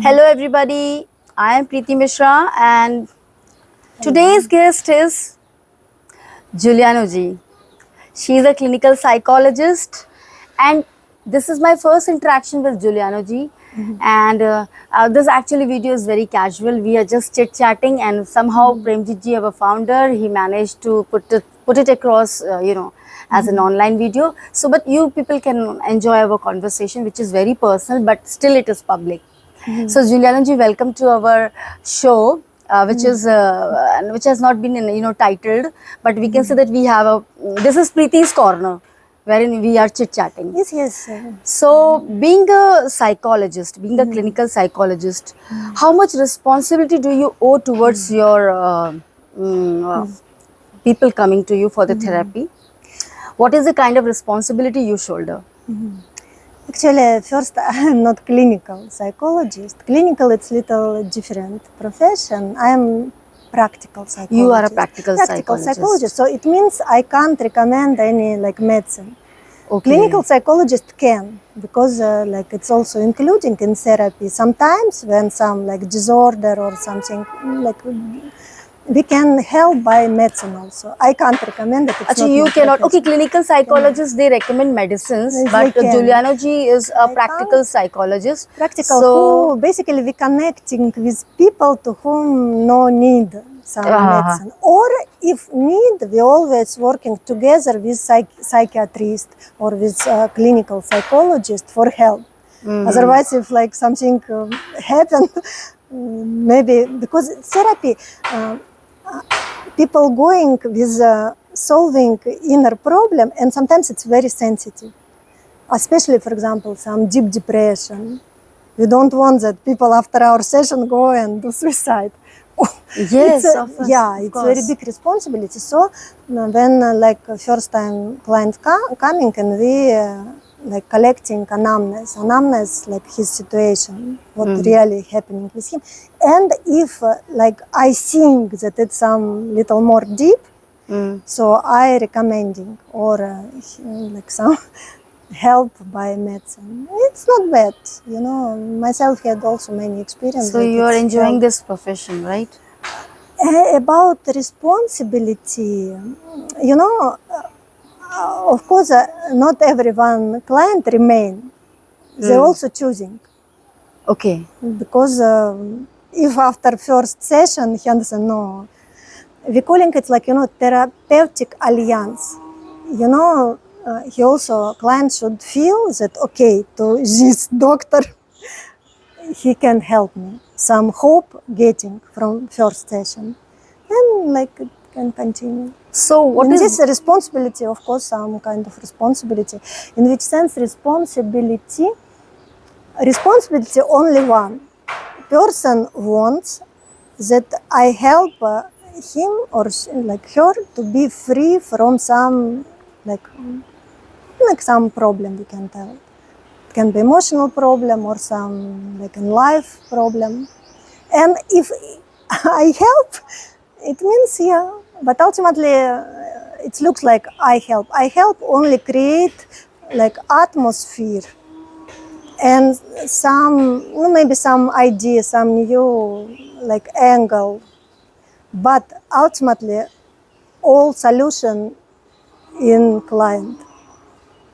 Hello everybody, I am Preity Mishra and today's guest is Juliannaji. She is a clinical psychologist and this is my first interaction with Juliannaji. And this actually video is very casual. We are just chit chatting and somehow Premjeetji, our founder, he managed to put it across, as an online video. So, but you people can enjoy our conversation, which is very personal, but still it is public. So, Juliannaji, welcome to our show, which has not been titled, but we can say that we have a this is Preeti's corner, wherein we are chit chatting. Yes. So, being a psychologist, being a clinical psychologist, how much responsibility do you owe towards your people coming to you for the therapy? What is the kind of responsibility you shoulder? Actually, first, I'm not clinical psychologist. Clinical, it's little different profession. I'm practical psychologist. You are a practical psychologist. So it means I can't recommend any medicine. Okay. Clinical psychologist can, because it's also including in therapy. Sometimes when some disorder or something we can help by medicine also. I can't recommend it. Actually, you cannot. Okay, clinical psychologists, they recommend medicines, but Juliannaji is a practical psychologist. Practical, who basically we connecting with people to whom no need some medicine. Or if need, we always working together with psychiatrist or with clinical psychologist for help. Otherwise, if something happened, maybe because therapy, people going with solving inner problem, and sometimes it's very sensitive. Especially, for example, some deep depression. We don't want that people after our session go and do suicide. Yes, it's very big responsibility. So when first time client coming and we collecting anamnes his situation, what really happening with him, and if I think that it's some little more deep, so I recommending or some help by medicine. It's not bad, myself had also many experiences. So you are enjoying this profession, right? About responsibility, of course, not everyone client remain. They also choosing. Okay. Because if after first session he understand, no, we calling it therapeutic alliance. He also client should feel that okay, to this doctor he can help me. Some hope getting from first session, and it can continue. So what is this responsibility? Of course, some kind of responsibility. In which sense responsibility? Responsibility only one person wants that I help him or her to be free from some some problem, we can tell. It can be emotional problem or some life problem. And if I help, it means but ultimately it looks like I help. I help only create atmosphere and some maybe some idea, some new angle. But ultimately all solution in client.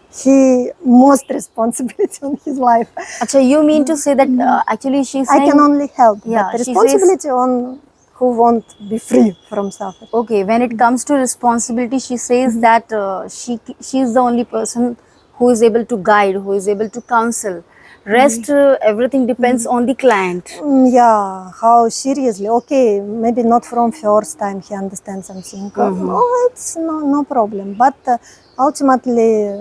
He most responsibility on his life. So you mean to say that actually she's saying... I can only help, but the responsibility on who won't be free from suffering. Okay, when it comes to responsibility, she says that she is the only person who is able to guide, who is able to counsel. Rest, everything depends on the client. Yeah, how seriously? Okay, maybe not from first time he understands something. Oh, it's no problem. But ultimately,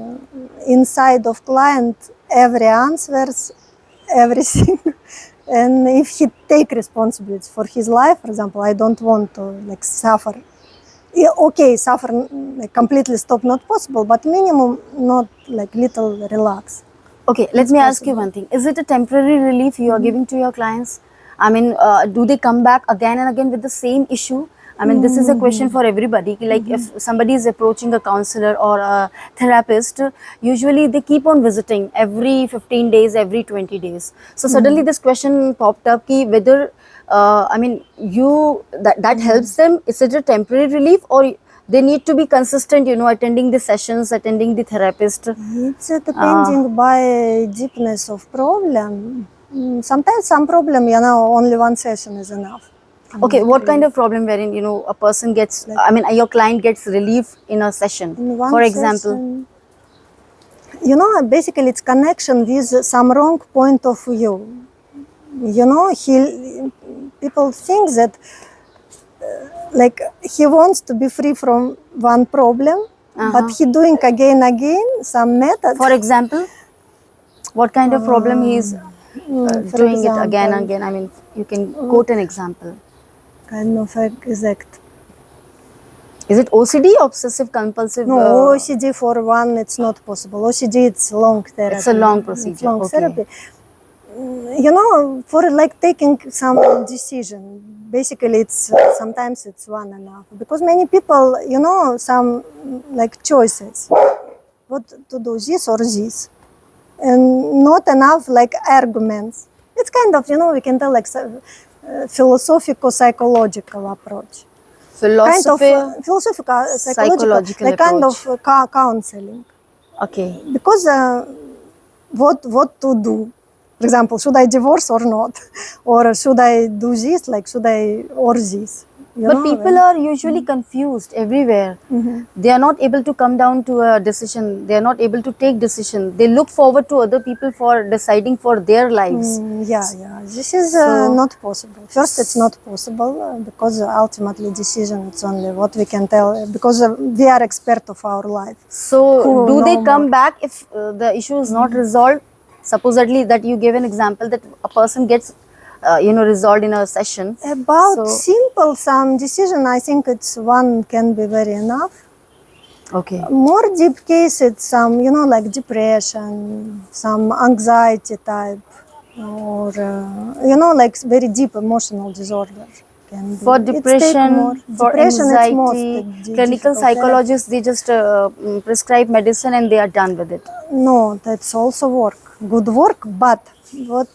inside of client, every answers, everything. And if he take responsibility for his life, for example, I don't want to suffer. Yeah, okay, suffer completely stop not possible, but minimum not little relax. Okay, let me ask you one thing. Is it a temporary relief you are giving to your clients? I mean, do they come back again and again with the same issue? I mean, this is a question for everybody. Like, if somebody is approaching a counselor or a therapist, usually they keep on visiting every 15 days, every 20 days. So suddenly this question popped up, ki whether, I mean, that helps them. Is it a temporary relief, or they need to be consistent, attending the sessions, attending the therapist? It's depending by deepness of problem. Sometimes some problem, only one session is enough. Okay, what kind of problem wherein, a person gets, I mean, your client gets relief in a session, In one for example? session, basically it's connection with some wrong point of view. People think that like he wants to be free from one problem, but he doing again some method. For example, what kind of problem he's For doing it again and example, again? I mean, you can quote an example. kind of exact. Is it OCD, obsessive compulsive? No, OCD for one, it's not possible. OCD, it's long therapy. It's a long It's procedure. long Okay. therapy. For like taking some decision, basically it's sometimes it's one enough, because many people, some like choices, what to do, this or this, and not enough like arguments. It's kind of, we can tell like philosophical psychological approach. Philosophy. Kind of philosophical Psychological like kind approach. of counseling. Okay. Because what to do? For example, should I divorce or not? Or should I do this, like should I, or this? But people are usually confused everywhere. They are not able to come down to a decision. They are not able to take decision. They look forward to other people for deciding for their lives. Yeah. This is So- not possible. First, it's not possible because ultimately decision, it's only what we can tell, because we are expert of our life. So, Who do they know come more? back if the issue is not resolved? Supposedly, that you gave an example that a person gets, resolved in a session. About So- simple some decision, I think it's one can be very enough. Okay. More deep case, it's some, like depression, some anxiety type, or, like very deep emotional disorder. Can be. For It's take depression, more. for Depression, it's most anxiety, clinical difficult psychologists, they just prescribe medicine and they are done with it. therapy. No, that's also work, good work, but what,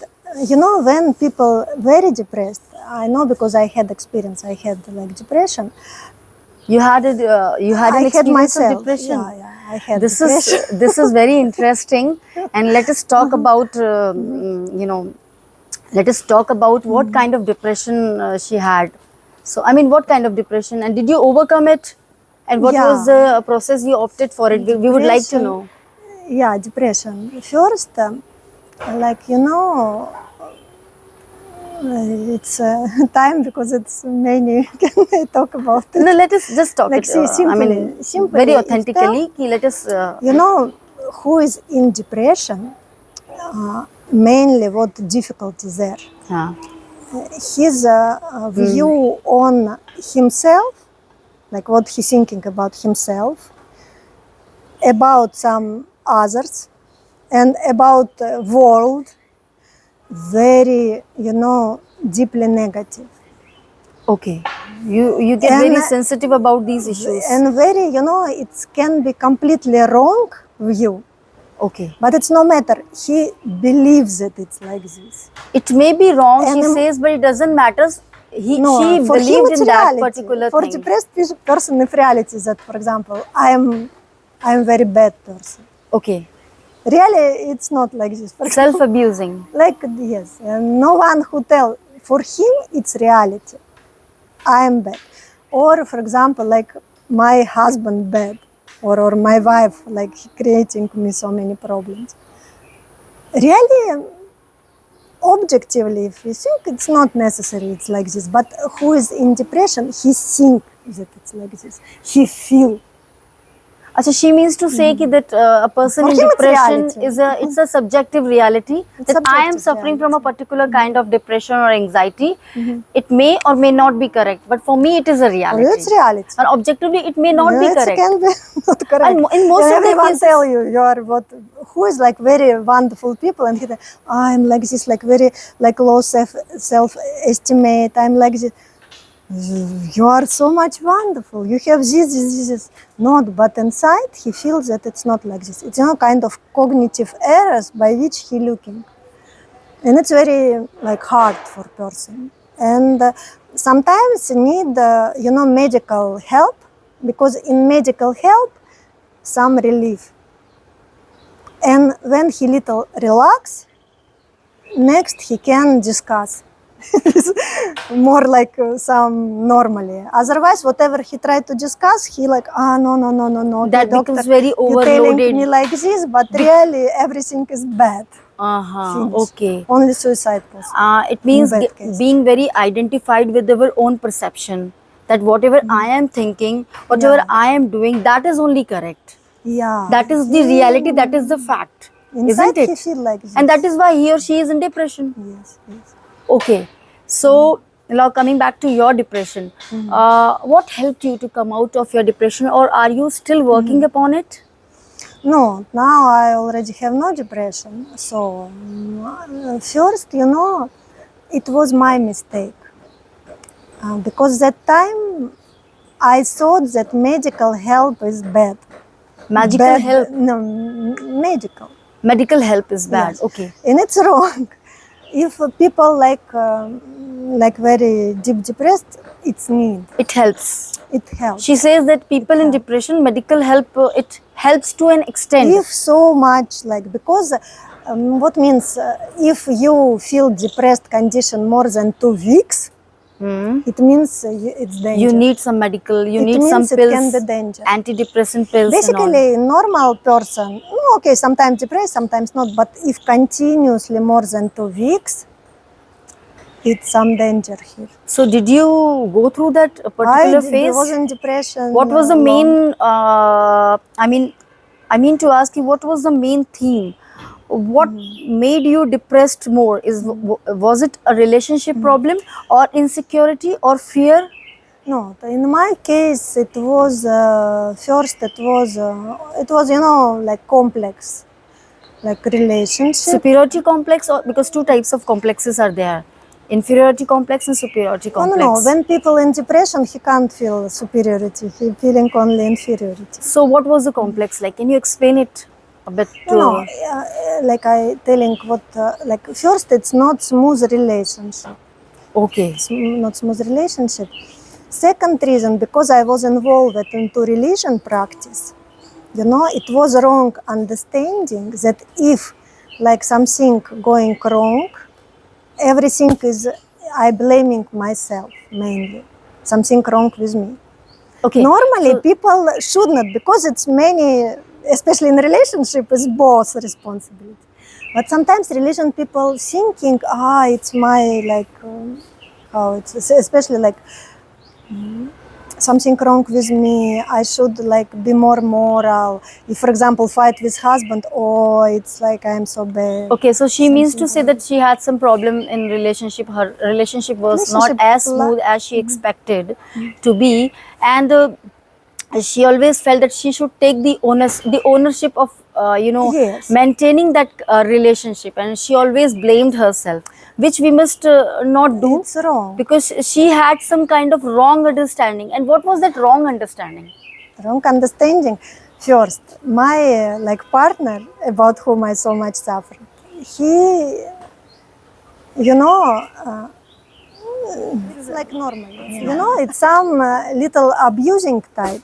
when people very depressed, I know because I had experience, I had like depression. You had an I had experience of myself. depression. Yeah, I had This depression. is this is very interesting, and let us talk about let us talk about what kind of depression she had. So, I mean, what kind of depression, and did you overcome it? And what was Yeah. the process you opted for it? We would like to Depression. know. Yeah, depression. First, like it's time because it's many. Can I talk about it? No, let us just talk Like, it. see, I mean, simply, very if authentically. Let us. Who is in depression? Mainly, what difficulty there? His view on himself, like what he's thinking about himself, about some others, and about world, very, deeply negative. Okay, you get And- very sensitive about these issues. And very, it can be completely wrong view, Okay, but it's no matter. He believes that it's like this. it may be wrong, she And- says, but it doesn't matter. She For him, believed it's in that reality. particular For thing. depressed person, if reality is that, for example, I'm very bad person. Okay, Really, it's not like this. For example, self-abusing. like yes, and no one who tell. For him, it's reality. I am bad, or for example, like my husband bad, or my wife like creating me so many problems. Really, objectively, if you think it's not necessary, it's like this. But who is in depression, he think that it's like this. He feel. Achha, she means to say ki that a person For in him, it's depression reality. it's a subjective reality. It's That I am subjective suffering from a reality. particular kind of depression or anxiety. It may or may not be correct, but for me it is a reality. It's reality. And objectively it may not be It correct. can be not correct. And in most of the everyone cases- tell you are what, who is like very wonderful people, and he say, I'm like this, like very like low self estimate. I'm like this. you are so much wonderful. You have this. Not, but inside he feels that it's not like this. It's kind of cognitive errors by which he looking, and it's very like hard for person. And sometimes need medical help, because in medical help some relief. And when he little relax, next he can discuss more like some normally. Otherwise, whatever he tried to discuss, he like, no. That Okay, doctor, becomes very you're telling overloaded. me like this, but really everything is bad. Finish. Okay. Only suicide possible. It means bad case. being very identified with our own perception, that whatever I am thinking, whatever Yeah. I am doing, that is only correct. Yeah. That is the reality, that is the fact, Inside isn't it? he feel like this. And that is why he or she is in depression. Yes. Okay, so now coming back to your depression, what helped you to come out of your depression, or are you still working upon it? No, now I already have no depression. So first, it was my mistake. Because that time I thought that medical help is bad. Magical help? No, medical. Medical help is bad. Yes. Okay. And it's wrong. If people like very deep depressed, it's need. It helps. It helps. She says that people in depression, medical help, it helps to an extent. If so much, like, because what means if you feel depressed condition more than 2 weeks, it means it's danger. You need some medical, you It need some means it pills, can be danger. antidepressant pills and all. Basically, normal person, okay, sometimes depressed, sometimes not, but if continuously more than 2 weeks, it's some danger here. So did you go through that particular phase? I was in depression. What was the main, I mean to ask you, what was the main theme? What made you depressed more? Was it a relationship problem, or insecurity, or fear? No, in my case, it was first. It was like complex, like relationship. Superiority complex, or because two types of complexes are there, inferiority complex and superiority complex. No. When people in depression, he can't feel superiority. He feeling only inferiority. So what was the complex like? Can you explain it a bit? Like I telling what like first, it's not smooth relationship. Okay. It's not smooth relationship. Second reason, because I was involved into religion practice, it was wrong understanding that if like something going wrong, everything is I blaming myself mainly. Something wrong with me. Okay. Normally people should not, because it's many, especially in relationship, is both responsibility. But sometimes relation people thinking, it's my like, how it's especially like something wrong with me. I should like be more moral. If, for example, fight with husband, it's like I'm so bad. Okay, so she means to say that she had some problem in relationship. Her relationship was not as smooth as she expected to be, and she always felt that she should take the ownership of Yes. maintaining that relationship, and she always blamed herself, which we must not do. It's wrong. Because she had some kind of wrong understanding. And what was that wrong understanding? Wrong understanding. First, my like partner, about whom I so much suffered, he, it's like normal. It's some little abusing type.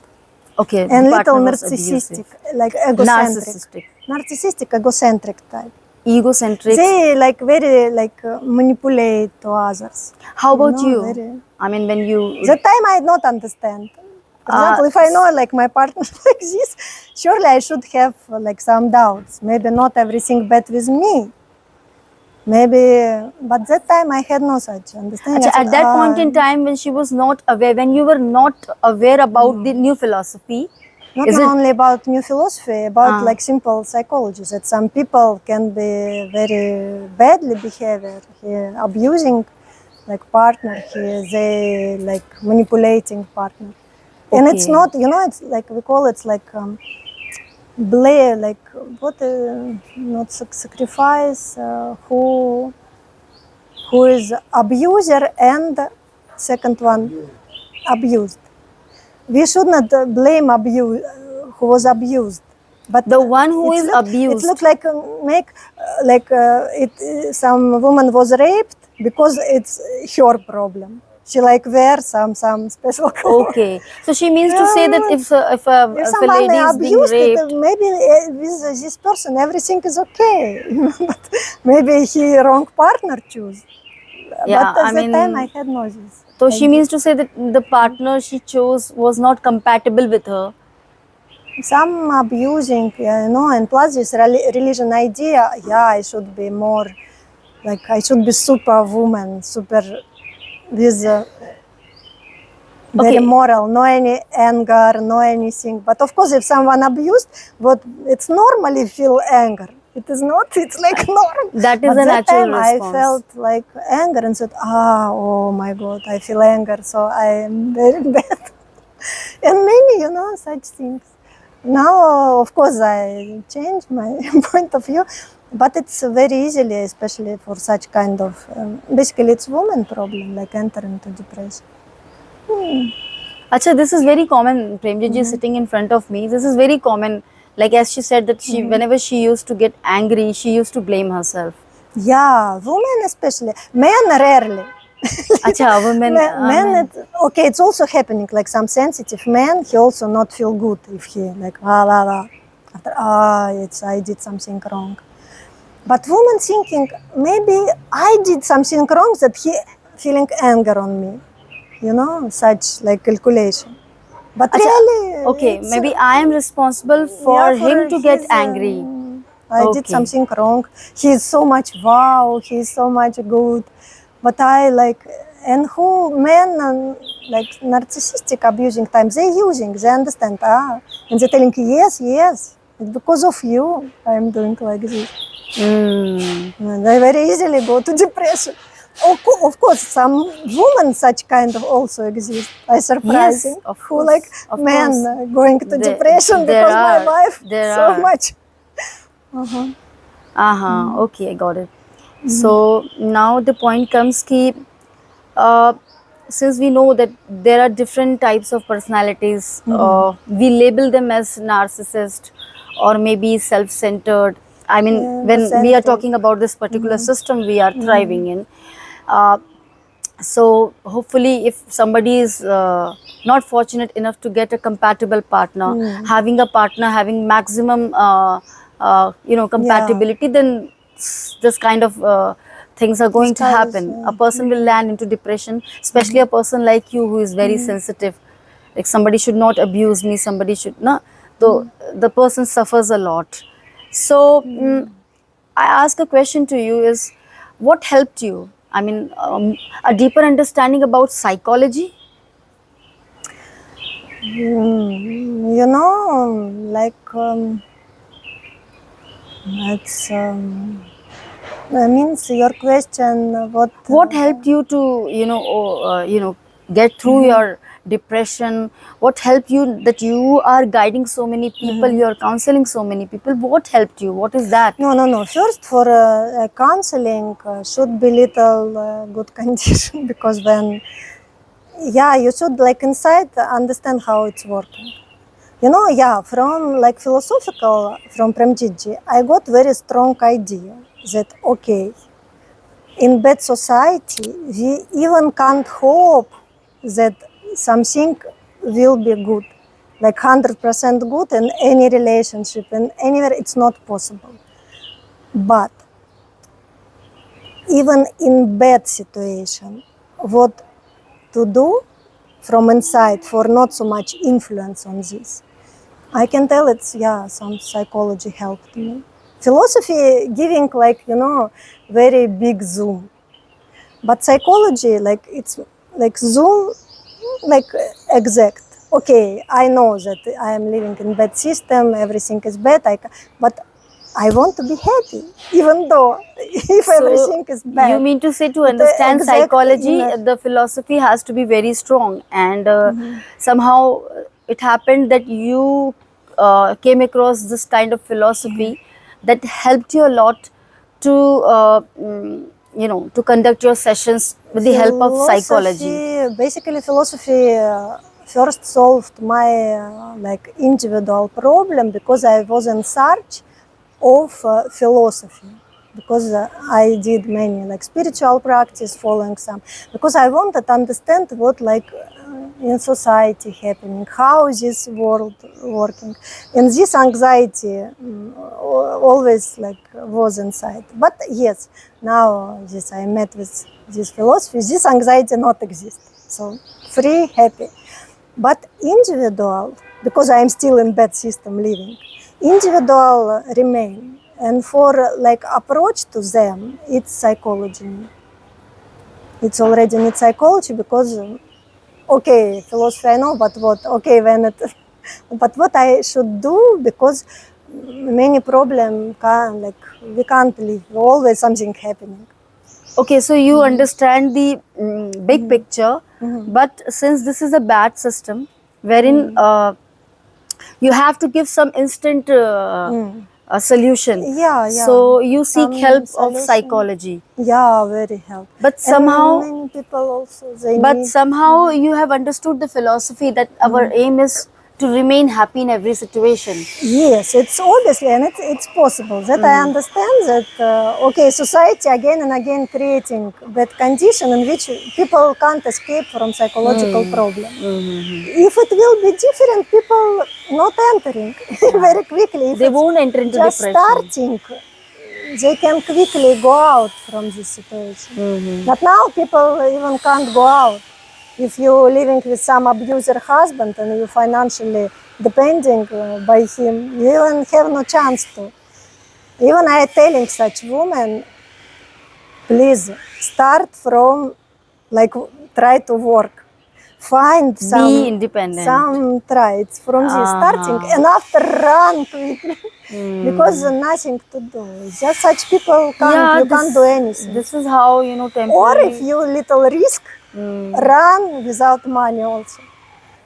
Okay. And little narcissistic, like egocentric. Narcissistic, egocentric type. Egocentric. They like very like manipulate to others. How about you? I mean, when you... That time I did not understand. For example, if I know like my partner like this, surely I should have like some doubts. Maybe not everything bad with me. Maybe, but that time I had no such understanding. At that point in time, when she was not aware, when you were not aware about the new philosophy, not only about new philosophy, about like simple psychology, that some people can be very badly behavior, abusing like partner, they like manipulating partner. Okay. And it's not, it's like, we call it like like what not sacrifice who is abuser and Second one, abused. We should not blame who was abused, but The one who is it abused. looked like some woman was raped because it's her problem. She like wear some special clothes. Okay, so she means to say that if If if a someone lady is being abused, raped, maybe with this person everything is okay. But maybe he wrong partner choose. yeah, But at I that time mean, I had no this so she idea. means to say that the partner she chose was not compatible with her. Some abusing, and plus this religion idea, I should be more, like I should be superwoman, super with very Okay, moral, no any anger, no anything. But of course, if someone abused, what it's normally feel anger. It is not. It's like normal. that is But a that natural time I response. felt like anger and said, oh my God, I feel anger, so I am very bad. And many, such things. Now, of course, I changed my point of view, but it's very easily, especially for such kind of, basically it's woman problem, like enter into depression. Acha, this is very common. Premjeetji is sitting in front of me. This is very common. Like as she said that she, whenever she used to get angry, she used to blame herself. Yeah, women especially. Men rarely. Acha, women, I Men, mean, okay, it's also happening. Like some sensitive man, he also not feel good if he like after I did something wrong. But woman thinking maybe I did something wrong that he feeling anger on me, such like calculation. But acha, really, okay, it's maybe I am responsible yeah for for him to get his. angry. I did Okay. something wrong. He's so much wow. He's so much good. But I like, and who men like narcissistic abusing time, they using, they understand, and they're telling, yes, it's because of you I'm doing like this. Mm. And they very easily go to depression. Of course, some women such kind of also exist. I Yes, surprising of who like course, of men course. going to depression There because my are, wife there so are. much. Uh-huh. Okay, I got it. So now the point comes ki, uh, since we know that there are different types of personalities, we label them as narcissist or maybe self-centered. I mean, Yeah, the when we are center. talking about this particular system we are thriving in, uh, so hopefully if somebody is not fortunate enough to get a compatible partner, having a partner having maximum Yeah, compatibility, then this kind of things are this going to kind is. happen. A person will land into depression, especially a person like you who is very sensitive. Like somebody should not abuse me, somebody should not, though the person suffers a lot. So I ask a question to you is, what helped you? I mean, a deeper understanding about psychology. Like it's. Means your question. What? What helped you to get through your depression? What helped you that you are guiding so many people? You are counseling so many people. What helped you? What is that? No. First, for counseling, should be little good condition because when, you should like inside understand how it's working. From like philosophical, from Premjeetji, I got very strong idea that okay, in bad society, we even can't hope that something will be good, like 100% good in any relationship and anywhere. It's not possible. But even in bad situation, what to do from inside for not so much influence on this? I can tell it's some psychology helped me. Philosophy giving like very big zoom, but psychology like it's like zoom, like exact. Okay, I know that I am living in bad system, everything is bad. But I want to be happy, even though if So everything is you bad. mean to say to It understand exact psychology, inner. the philosophy has to be very strong, and somehow it happened that you came across this kind of philosophy that helped you a lot to to conduct your sessions with the help of Philosophy psychology. basically philosophy first solved my like individual problem because I was in search of philosophy, because I did many like spiritual practice, following some, because I wanted to understand what like in society happening, how this world working, and this anxiety always like was inside. But yes, now this I met with this philosophy, this anxiety not exist, so free, happy. But individual, because I am still in bad system living, individual remain, and for like approach to them, it's psychology. It's already need psychology, because okay, philosophy I know, but what? Okay, when it, but what I should do, because many problem can like we can't live. Always something happening. Okay, so you understand the big picture, but since this is a bad system wherein you have to give some instant solution, Yeah, yeah. so you seek Some help of solution. psychology. Yeah, very help. But And somehow, many people also they but need. somehow you have understood the philosophy that our aim is to remain happy in every situation. Yes, it's obviously, and it's possible that I understand that. Okay, society again and again creating that condition in which people can't escape from psychological problem. If it will be different, people not entering very quickly. If They it's won't enter into just depression. starting, they can quickly go out from this situation. But now people even can't go out. If you're living with some abuser husband and you're financially depending by him, you even have no chance to. Even I telling such women, please start from like try to work. Find Be independent. some try. It's from this starting, and after run quickly because nothing to do. Just such people can't. Yeah, You can't do anything. this is how, you know, Or temporary. if you little risk, run without money also.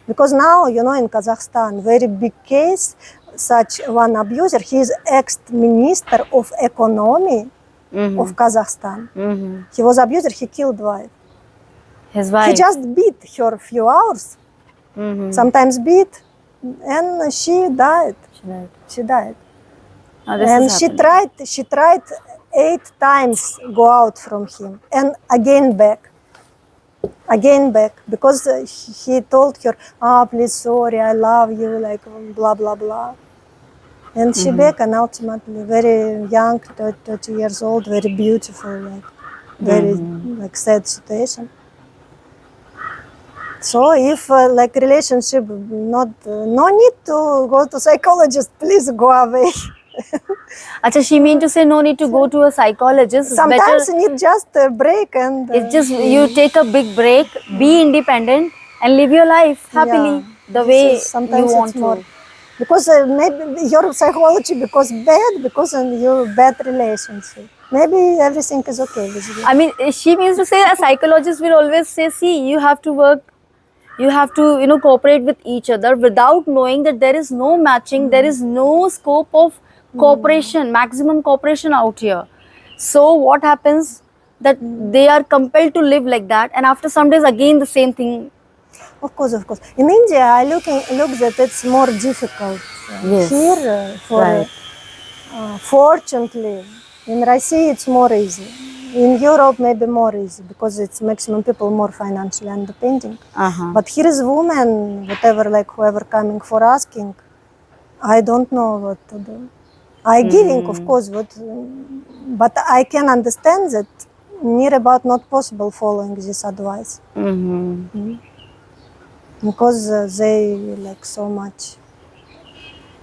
Because now, you know, in Kazakhstan, very big case, such one abuser, he is ex-minister of economy of Kazakhstan. He was abuser, he killed wife. His He wife. just beat her a few hours, sometimes beat, and she died. Right. She died. Now this And is she happening. tried 8 times go out from him, and again back, because he told her, please, sorry, I love you, like blah blah blah. And she back, and ultimately very young, 30 years old, very beautiful, like very like sad situation. So if like relationship not no need to go to psychologist, please go away. Acha, she mean to say no need to go to a psychologist. It's Sometimes better. you need just a break, and It's just you take a big break, be independent, and live your life happily the this way is, you sometimes want it's more to. because maybe your psychology because bad, because in your bad relationship. Maybe everything is okay with you. I mean, she means to say a psychologist will always say, see, you have to work, you have to, you know, cooperate with each other without knowing that there is no matching, there is no scope of cooperation, maximum cooperation out here. So what happens that they are compelled to live like that, and after some days again the same thing. Of course, of course. In India, I look that it's more difficult Yes. here for Right. fortunately. In Russia, it's more easy. In Europe, maybe more easy because it's maximum people more financially independent. But here is woman, whatever, like whoever coming for asking, I don't know what to do. I giving, of course, but I can understand that near about not possible following this advice. Because they like so much,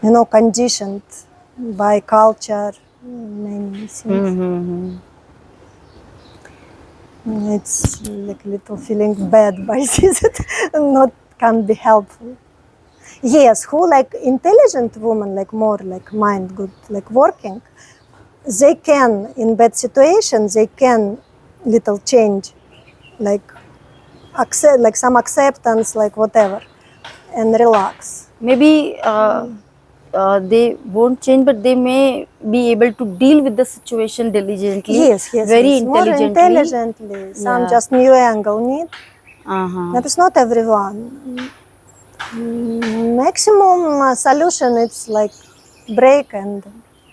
you know, conditioned by culture, many things. It's like little feeling bad by this, not can be helpful. Yes, who like intelligent woman, like more like mind good, like working, they can in bad situations they can little change, like accept, like some acceptance, like whatever, and relax. Maybe they won't change, but they may be able to deal with the situation diligently, Yes, very more intelligently. intelligently. Some just new angle need. That is not everyone. Maximum solution it's like break and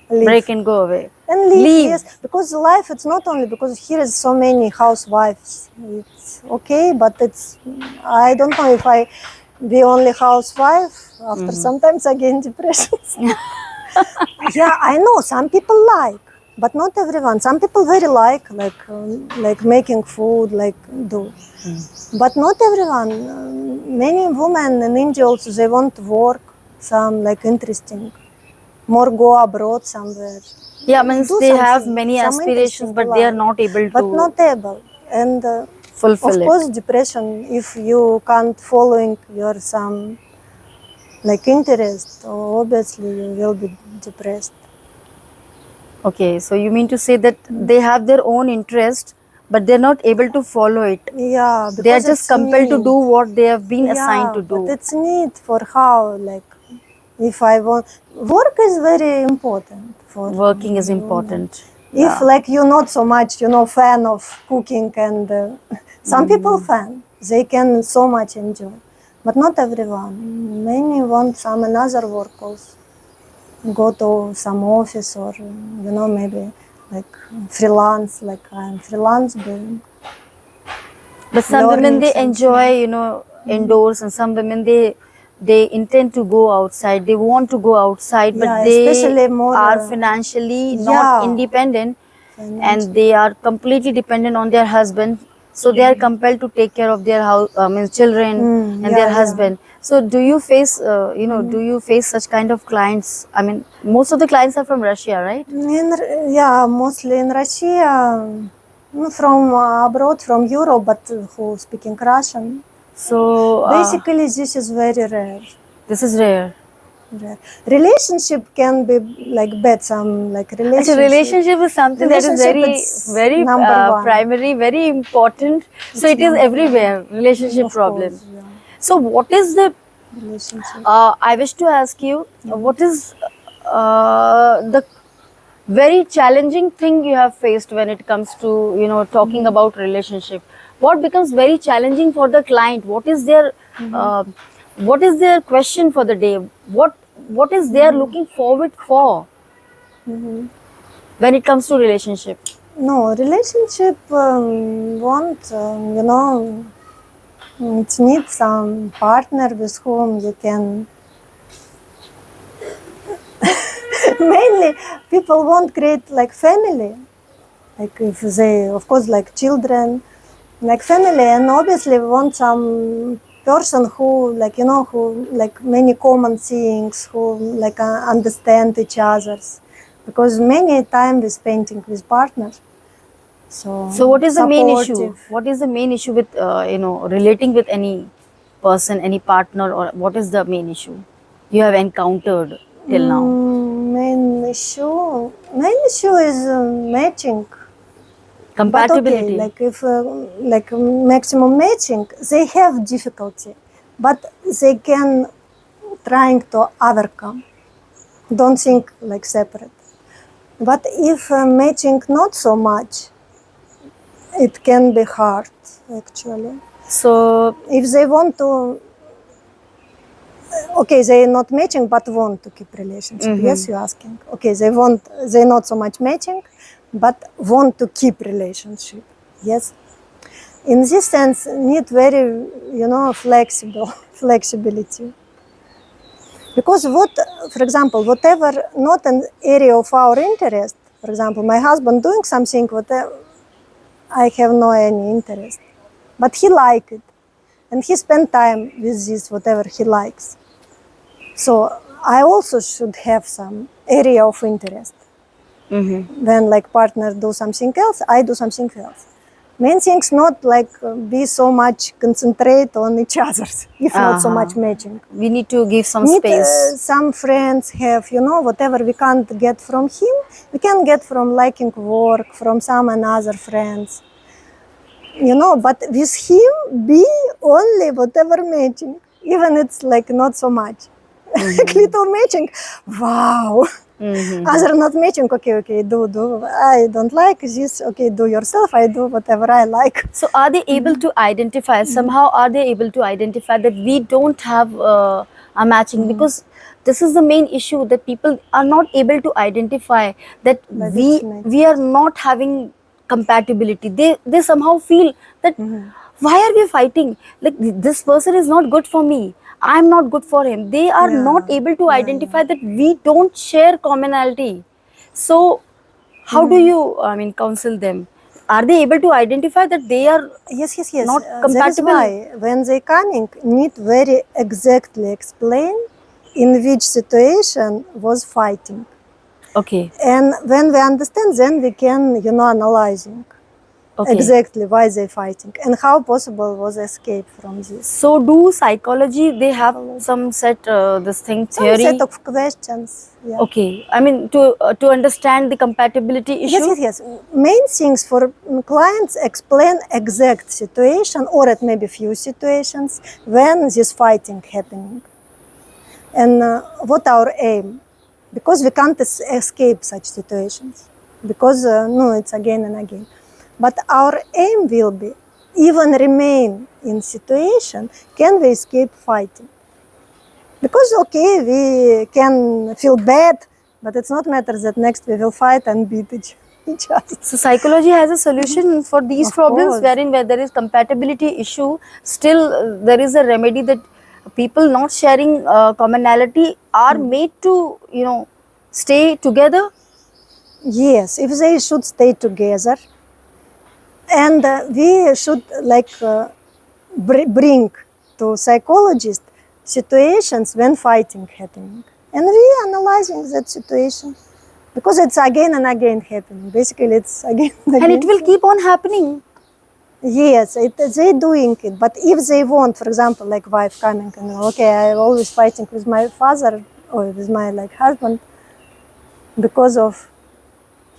leave. Break and go away. And leave, yes, because life it's not only because here is so many housewives. It's okay, but it's I don't know if I be only housewife after sometimes again depressions. Yeah, I know some people like, but not everyone. Some people very like making food, like do, but not everyone. Many women in India also they want to work some like interesting, more go abroad somewhere. Yeah, means Do they have something, many some aspirations, interesting but they are life. not able But to not able. And fulfill of it. course, depression, if you can't following your some like interest, obviously you will be depressed. Okay, so you mean to say that they have their own interest, but they're not able to follow it. Yeah, They are because just it's compelled to need. do what they have been assigned Yeah, to but do. it's need for how, like, if I want, work is very important for Working is women. important. If Yeah. like you're not so much, fan of cooking and some people fan, they can so much enjoy, but not everyone. Many want some another work also, go to some office or maybe like freelance, like I'm freelance doing, But some women learning they something. enjoy, indoors, and some women they intend to go outside. They want to go outside, but Yeah, they especially more. are financially not Yeah, independent, and financial. they are completely dependent on their husband. So they are compelled to take care of their house, children, and their Yeah, yeah. husband. So do you face, do you face such kind of clients? I mean, most of the clients are from Russia, right? Yeah, mostly in Russia, from abroad, from Europe, but who speaking Russian. So Basically, this is very rare. this is rare. Rare. Relationship can be like bad. Some like Actually, relationship. relationship is something that is Relationship, very, it's very number one. primary, very important. So It's it is number one. everywhere. Relationship Of problem. course, yeah. So what is the? Relationship. I wish to ask you, what is the very challenging thing you have faced when it comes to talking about relationship? What becomes very challenging for the client? What is their question for the day? What is they are looking forward for when it comes to relationship? No, relationship want, it needs some partner with whom you can. Mainly, people want create like family, like if they, of course, like children, like family, and obviously want some person who, like who like many common things, who like understand each others, because many time we spending with partners. So So what is the main issue? supportive. What is the main issue with relating with any person, any partner, or what is the main issue you have encountered till now? Main issue is matching. But okay, Compatibility. like if like maximum matching, they have difficulty, but they can trying to overcome. Don't think like separate. But if matching not so much, it can be hard actually. So If they want to, okay, they not matching but want to keep relationship. Yes, you're asking. Okay, they not so much matching, but want to keep relationship. Yes. In this sense, need very, flexibility. Because for example, whatever not an area of our interest, for example, my husband doing something whatever I have no any interest, but he like it, and he spend time with this whatever he likes. So I also should have some area of interest. When like partner do something else, I do something else. Main things not like be so much concentrate on each others, if not so much matching. we need to give some Need space. some friends have, whatever we can't get from him, we can get from liking work, from some another friends. But with him, be only whatever matching, even it's like not so much. Like little matching, wow. Other not matching, okay, do. I don't like this, okay, do yourself, I do whatever I like. So are they able to identify, somehow are they able to identify that we don't have a matching? Because this is the main issue, that people are not able to identify that But we it's matching. we are not having compatibility. They somehow feel that why are we fighting? Like this person is not good for me, I'm not good for him. They are not able to identify that we don't share commonality. So how do you, I mean, counsel them? Are they able to identify that they are Yes. not That is compatible? why when they coming, need very exactly explain in which situation was fighting. Okay, And when we understand, then we can, analyzing okay. exactly why they fighting and how possible was escape from this. So do psychology, they have some set this thing Some set theory? of questions, yeah. Okay, I mean to understand the compatibility issue. Yes. Main things for clients explain exact situation or it may be few situations when this fighting happening. And what our aim? Because we can't escape such situations. Because no, it's again and again. But our aim will be even remain in situation. Can we escape fighting? Because okay, we can feel bad, but it's not matter that next we will fight and beat each other. So psychology has a solution for these Of problems, course. wherein where there is compatibility issue, still there is a remedy that people not sharing commonality are made to, stay together. Yes, if they should stay together, and we should bring to psychologist situations when fighting happening, and we analyzing that situation because it's again and again happening. Basically, it's again and And it again. will keep on happening. Yes, they doing it, but if they want, for example, like wife coming and okay, I'm always fighting with my father or with my husband because of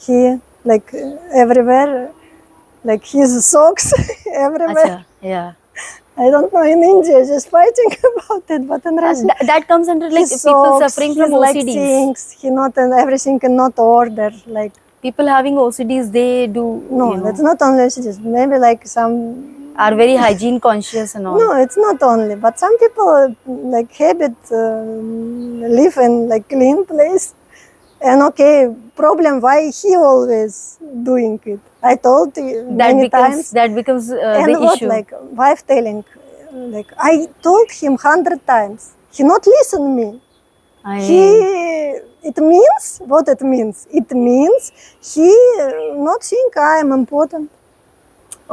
he everywhere his socks everywhere. Acha, yeah. I don't know in India just fighting about it, but in Russia That comes under like his people socks, suffering from his OCDs. things, he not and everything cannot order People having OCDs, they do, no, that's not only just maybe some. are very hygiene conscious and all. No, it's not only, but some people habit live in clean place, and okay, problem why he always doing it. I told you many times, That becomes and the what issue. wife telling, I told him 100 times, he not listen me. I He, mean, it means what it means. It means he not think I am important.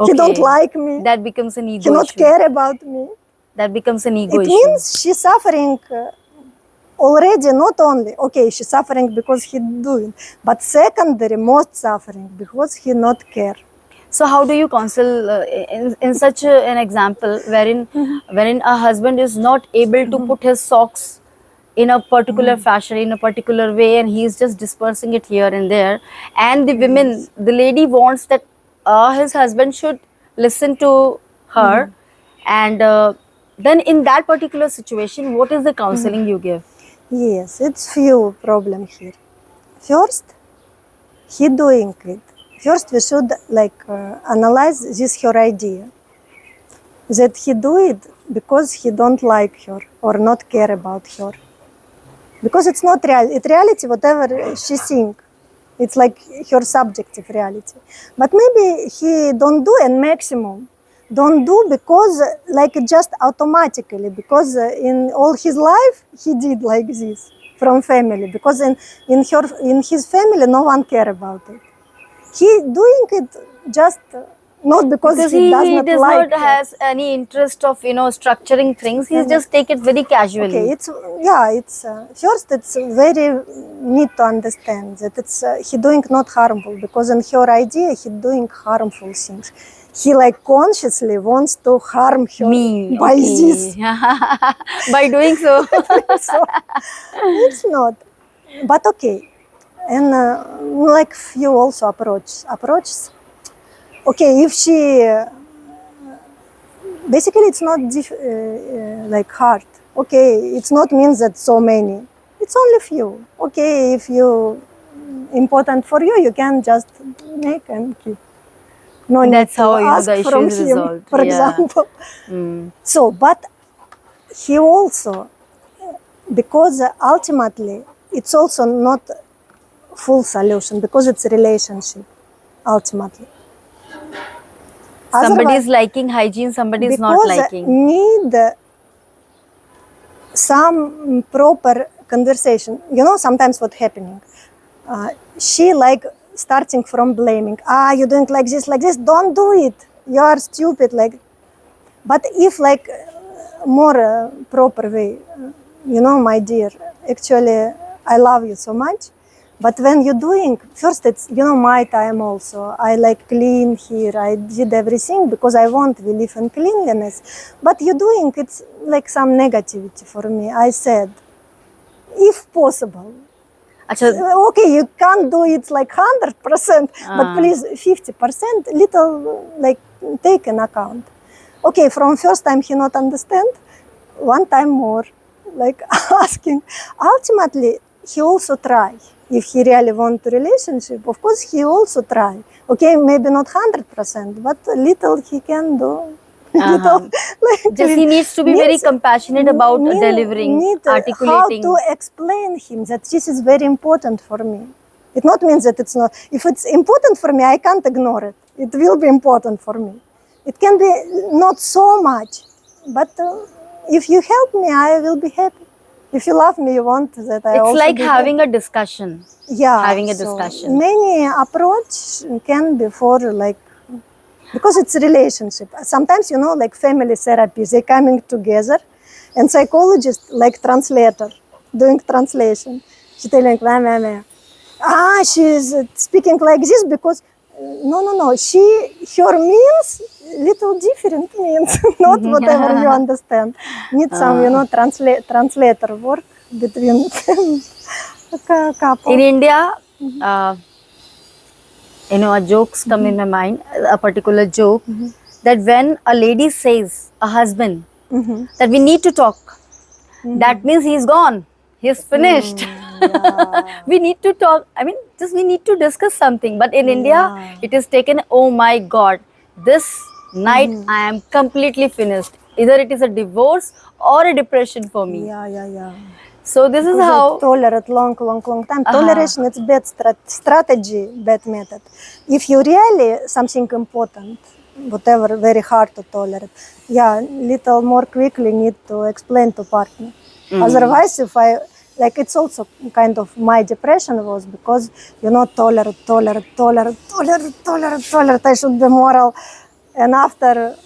He don't okay, like me. that becomes an He ego not issue. care about me. That becomes an ego It issue. means she suffering already. Not only okay, she suffering because he doing, but secondary most suffering because he not care. So how do you counsel in such an example wherein a husband is not able to put his socks in a particular fashion, in a particular way, and he is just dispersing it here and there, and the lady wants that his husband should listen to her, and then in that particular situation, what is the counseling you give? Yes, it's few problem here. First, he doing it. First, we should analyze this her idea that he do it because he don't like her or not care about her. Because it's not real. It's reality, whatever she think. It's like her subjective reality. But maybe he don't do and maximum don't do because just automatically because in all his life he did like this from family because in his family no one care about it. He doing it just not because Because he does he not does like not her. has any interest of structuring things. He And just take it very okay, casually. it's first it's very need to understand that it's he doing not harmful because in her idea he doing harmful things. He consciously wants to harm her Me, by this. okay. By doing so. So it's not, but okay, and few also approaches. Okay, if she basically it's not hard. Okay, it's not means that so many. it's only few. Okay, if you important for you, you can just make and keep. No need That's to how, you know, ask the issue from is him, resolved. for Yeah. example. Mm. So, but he also, because ultimately it's also not full solution, because it's a relationship ultimately. Somebody is Otherwise, liking hygiene, somebody is not because liking. need some proper conversation. You know, sometimes what happening, she like starting from blaming. You're doing like this, don't do it, you are stupid, like. But if like more proper way, you know, my dear, actually I love you so much, but when you're doing, first it's, you know, my time also, I like clean here, I did everything because I want, we live in cleanliness, but you're doing, it's like some negativity for me. I said, if possible, Acha, okay, you can't do it like 100%, but please 50%, little like take in account. Okay, from first time he not understand, one time more, like asking. Ultimately, he also try. If he really want a relationship, of course he also try. Okay, maybe not 100%, but little he can do. Little, like, just he needs to be very means compassionate about delivering, need how to articulating. explain him that this is very important for me. It not means that it's not. If it's important for me, I can't ignore it. It will be important for me. It can be not so much, but if you help me, I will be happy. If you love me, you want that I It's also like be happy. having a discussion. Yeah, Having a so discussion. many approach can be for like, because it's a relationship. Sometimes, you know, like family therapy, they coming together, and psychologist like translator doing translation. She telling meh, meh, meh. She's speaking like this because no. Her means little different means, not whatever you understand. Need some, you know, translator work between In couple. India, uh, you know, a jokes come in my mind, a particular joke, that when a lady says, a husband, that we need to talk, that means he's gone. He's finished. Yeah, We need to talk. I mean, just we need to discuss something. But in India, yeah. it is taken, oh my God, this night I am completely finished. Either it is a divorce or a depression for me. Yeah. So this is Because they how. tolerate long time. Uh, Toleration, it's bad strategy, bad method. If you really something important, whatever, very hard to tolerate, yeah, little more quickly need to explain to partner. Otherwise, if I, like, it's also kind of my depression was because, you know, tolerate, I should be moral. And after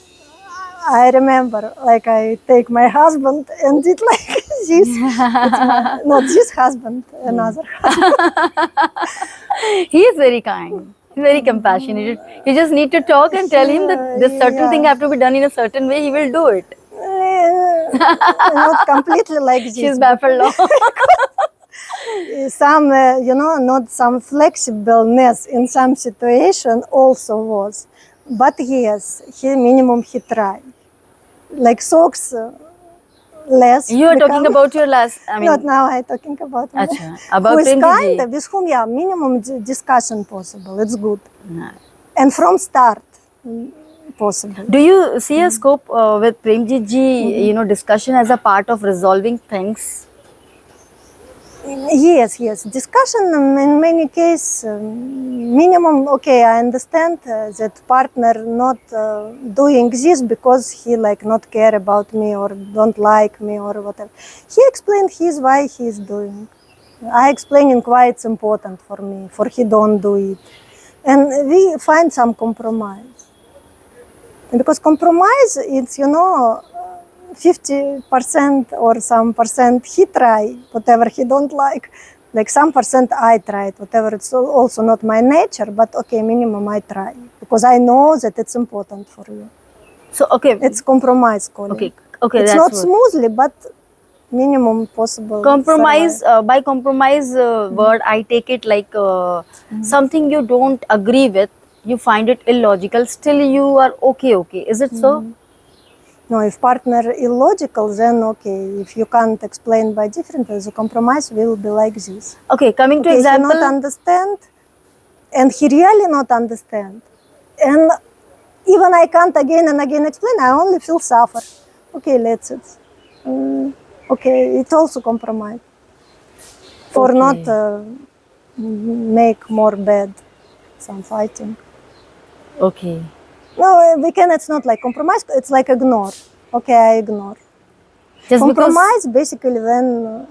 I remember, like, I take my husband and did like this. It's my, not this husband, another husband. he is very kind. He's very compassionate. You just need to talk and tell him that this certain thing Yeah. have to be done in a certain way. He will do it. Not completely like She's this, but baffled now. some, you know, not some flexibleness in some situation also was. But yes, he minimum he tried. Like socks, less You are talking become. about your last, I Not mean, now, I'm talking about me. acha, Who about is kind, Premjeetji. with whom, yeah, minimum discussion possible. It's good. And from start, possible. Do you see a scope with Premjeetji, you know, discussion as a part of resolving things? Yes. Discussion in many cases, minimum, okay, I understand that partner not doing this because he like not care about me or don't like me or whatever. He explained his why he's doing. I explaining why it's important for me, for he don't do it. And we find some compromise. Because compromise, it's, you know, 50% or some percent he try, whatever he don't like some percent I tried, whatever it's also not my nature, but okay, minimum I try, because I know that it's important for you. So, okay, It's compromise, calling. okay, It's that's not what. smoothly, but minimum possible survive. Compromise, by compromise word, I take it like something you don't agree with, you find it illogical, still you are okay. Is it so? No, if partner illogical, then okay. If you can't explain by different ways, the compromise will be like this. Okay, coming to Okay, he not example. understand, and he really not understand, and even I can't again and again explain. I only feel suffer. Okay, let's it. Okay, it also compromise for not Okay. make more bad some fighting. Okay. No, we can. It's not like compromise. It's like ignore. Okay, I ignore. Just because. Compromise basically when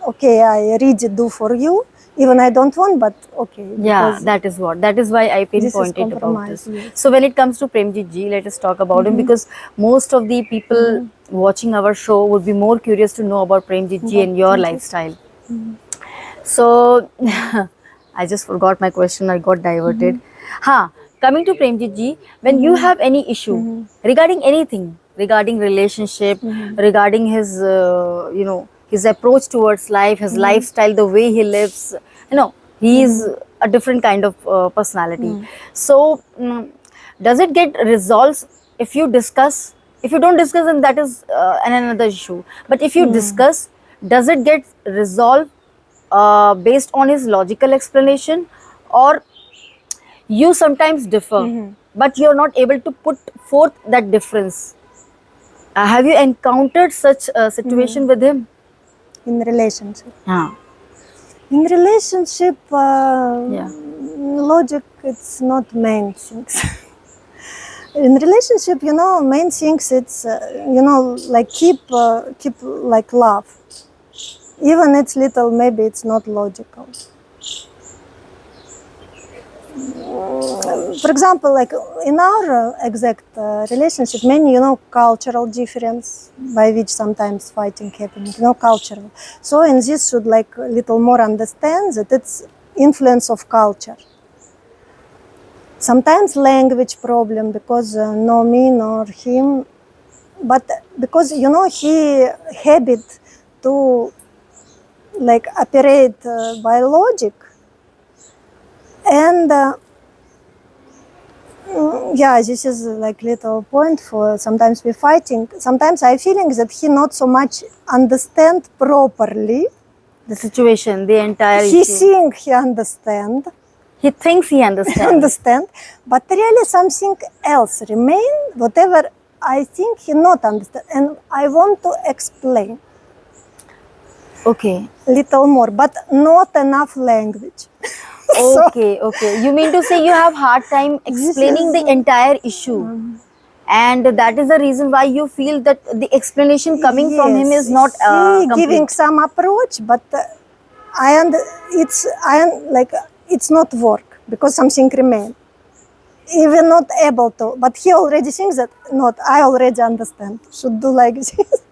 okay, I really do for you, even I don't want, but okay, Yeah, because that is what. That is why I this is pinpointed about compromise. this. Yes. So when it comes to Premjeetji, let us talk about him because most of the people watching our show would be more curious to know about Premjeetji But and your lifestyle. So I just forgot my question. I got diverted. Coming to Premjeetji, when you have any issue regarding anything, regarding relationship, regarding his, his approach towards life, his lifestyle, the way he lives, he is a different kind of personality. So, does it get resolved if you discuss? If you don't discuss, then that is another issue. But if you discuss, does it get resolved based on his logical explanation, or you sometimes differ, but you're not able to put forth that difference? Have you encountered such a situation with him? In relationship. Yeah. In relationship, Yeah. logic it's not main things. In relationship, main things it's like keep like love. Even it's little, maybe it's not logical. For example, like in our exact relationship, many cultural difference by which sometimes fighting happening, cultural. So in this should like little more understand that it's influence of culture. Sometimes language problem because no me nor him, but because he habit to like operate by logic, and yeah, this is like little point for sometimes we fighting. Sometimes I feeling that he not so much understand properly. The situation, the entire He issue. think he understand, He thinks he understands. understand, but really something else remain. Whatever I think he not understand, and I want to explain Okay. little more, but not enough language. Okay, okay. You mean to say you have hard time This explaining is the entire issue, and that is the reason why you feel that the explanation coming from him is not he giving complete. some approach, but it's not work because something remain. Even not able to, but he already thinks that not. I already understand. Should do like this.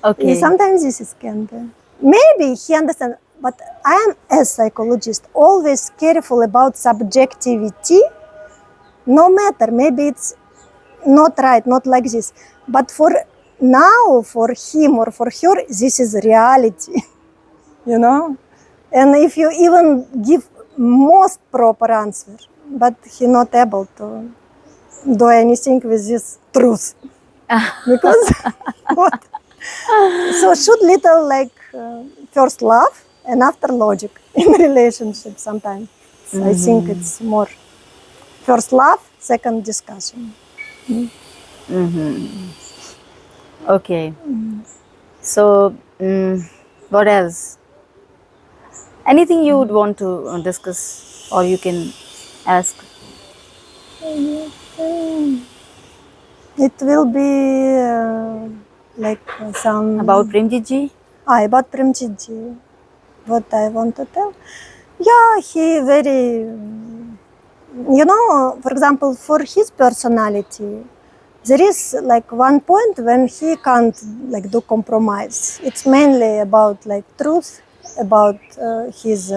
Okay. Sometimes this is can be. Maybe he understand, but I am as psychologist always careful about subjectivity. No matter, maybe it's not right, not like this. But for now, for him or for her, this is reality, And if you even give most proper answer, but he not able to do anything with this truth. Because what? So should little like first love and after logic in relationship sometimes. I think it's more first love, second discussion. Okay. So, what else? Anything you would want to discuss, or you can ask? It will be some About Premjeetji? about Premjeetji. What I want to tell? Yeah, he very, for example, for his personality, there is like one point when he can't like do compromise. It's mainly about like truth, about his,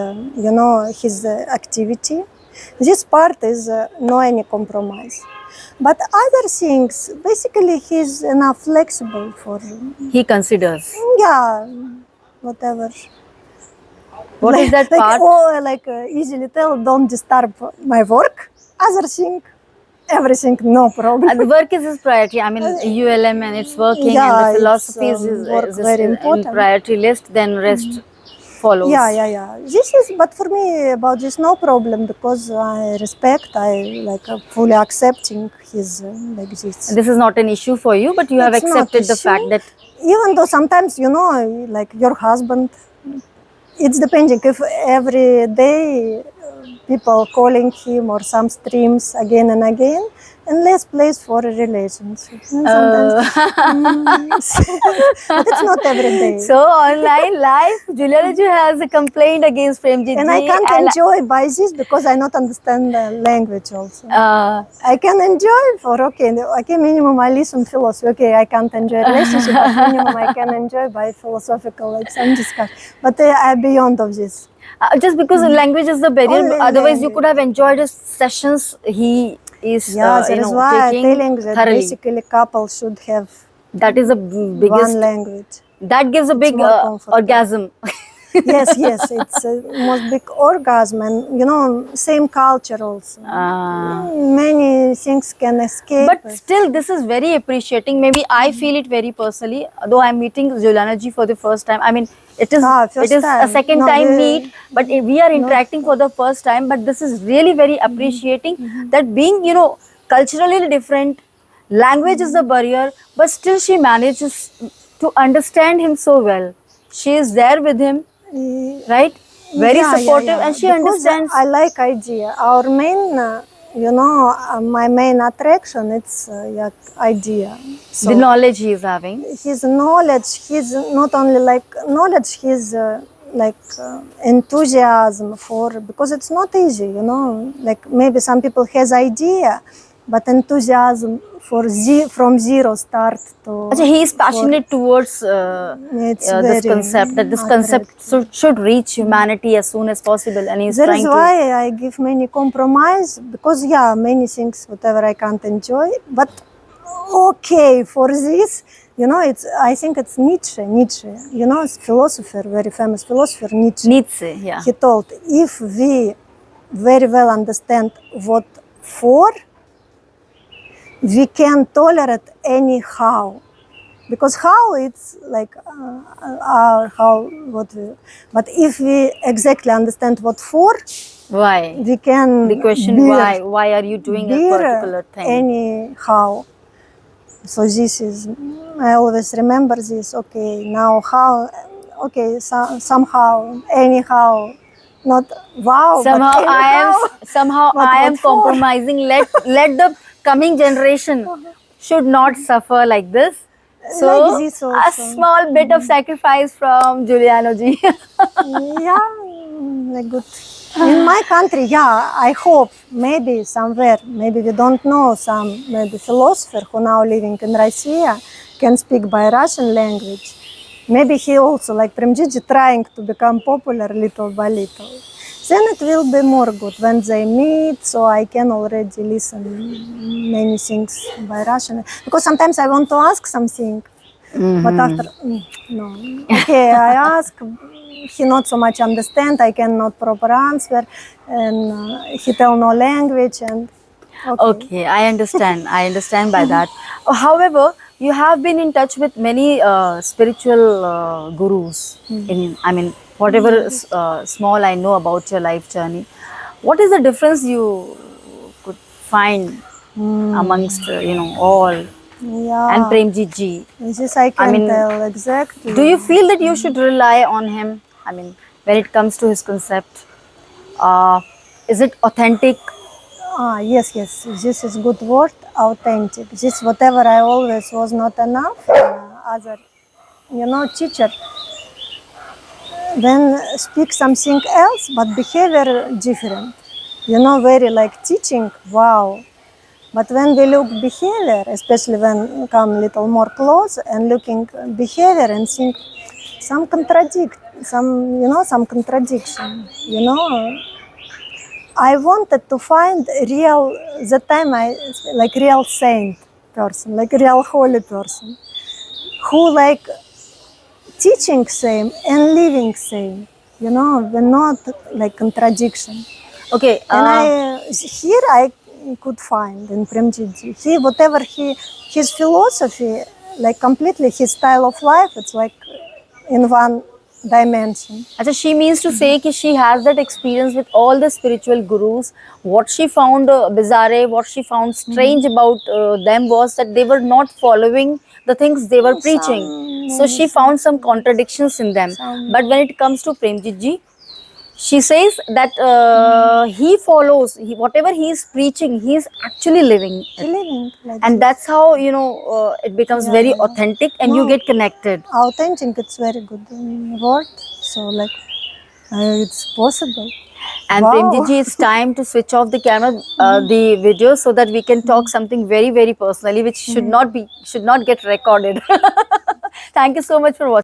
his activity. This part is no any compromise. But other things, basically, he's enough flexible for, He considers. yeah, whatever. What is that part? Easily tell, don't disturb my work. Other thing, everything, no problem. The work is his priority. I mean, ULM and it's working, and the Yeah, it's philosophy work is very in important. priority list. Then rest follows. Yeah. This is, but for me about this no problem because I respect, I like fully accepting his like this. This is not an issue for you, but you have It's not accepted the issue, fact that even though sometimes like your husband. It's depending if every day people calling him or some streams again and again, and less place for a relationship. And sometimes, but it's not every day. So online life, Juliannaji has a complaint against Premjeetji, And I can't enjoy by this because I not understand the language also. Uh, I can enjoy for okay minimum I listen philosophy. Okay, I can't enjoy relationship, but minimum I can enjoy by philosophical like some discussion. But I beyond of this. just because language is the barrier, Only otherwise you could have language. enjoyed his sessions. He is, Yeah, that is why I'm taking telling that thoroughly. basically couple should have That is the biggest. one language. That gives a big more comfortable. orgasm. Yes, it's a most big orgasm, and same culture also. Many things can escape. But still, this is very appreciating. Maybe I feel it very personally. Though I'm meeting Juliannaji for the first time. I mean, it is First a time. second No, time meet, but we are interacting for the first time. But this is really very appreciating that being culturally different, language is the barrier, but still she manages to understand him so well. She is there with him, right? Very supportive, and she because understands. I like idea. Our main, my main attraction it's idea. So The knowledge he is having. his knowledge, his not only like knowledge, his enthusiasm for because it's not easy, like maybe some people has idea, but enthusiasm from zero start to. He is passionate towards this concept, that this concept should reach humanity as soon as possible, and he's That trying is why I give many compromise because many things whatever I can't enjoy, but okay for this, I think it's Nietzsche, it's philosopher, very famous philosopher Nietzsche. Yeah. He told if we very well understand what for, we can tolerate anyhow, because how it's like but if we exactly understand what for, why we can the question why are you doing a particular thing anyhow. So this is, I always remember this. Okay, now how? Okay, somehow, anyhow, not wow. Somehow but anyhow, I am compromising. Let the coming generation should not suffer like this. So like this a also. small bit of sacrifice from Juliannaji. Like good. In my country, I hope maybe somewhere, maybe we don't know, some maybe philosopher who now living in Russia can speak by Russian language. Maybe he also, like Premjeetji, trying to become popular little by little. Then it will be more good when they meet, so I can already listen many things by Russian. Because sometimes I want to ask something, but after, no. Okay, I ask, he not so much understand, I cannot proper answer, and he tell no language, and okay, I understand by that. However, you have been in touch with many spiritual gurus. I mean, whatever small I know about your life journey, what is the difference you could find amongst all? And Premjeetji? This I can tell exactly. Do you feel that you should rely on him? I mean, when it comes to his concept, is it authentic? Yes, this is good word, authentic. This whatever I always was not enough, other, teacher, then speak something else, but behavior different. Very like teaching, wow. But when we look behavior, especially when come little more close and looking behavior and think some contradiction. I wanted to find real, the time like real saint person, like real holy person, who like teaching same and living same, we're not like contradiction. Okay. And could find in Premjeetji. He, whatever his philosophy, like completely his style of life, it's like in one dimension. Achha, she means to say that she has that experience with all the spiritual gurus. What she found bizarre, what she found strange about them was that they were not following the things they were preaching. So Maybe she found some contradictions in them. But when it comes to Premjeetji, she says that he follows whatever he is preaching, he is actually living it. living like And this. that's how it becomes very authentic and you No. get connected. Authentic, it's very good word. So like it's possible. And Wow. Premjeetji, it's time to switch off the camera, the video, so that we can talk something very, very personally, which should not get recorded. Thank you so much for watching.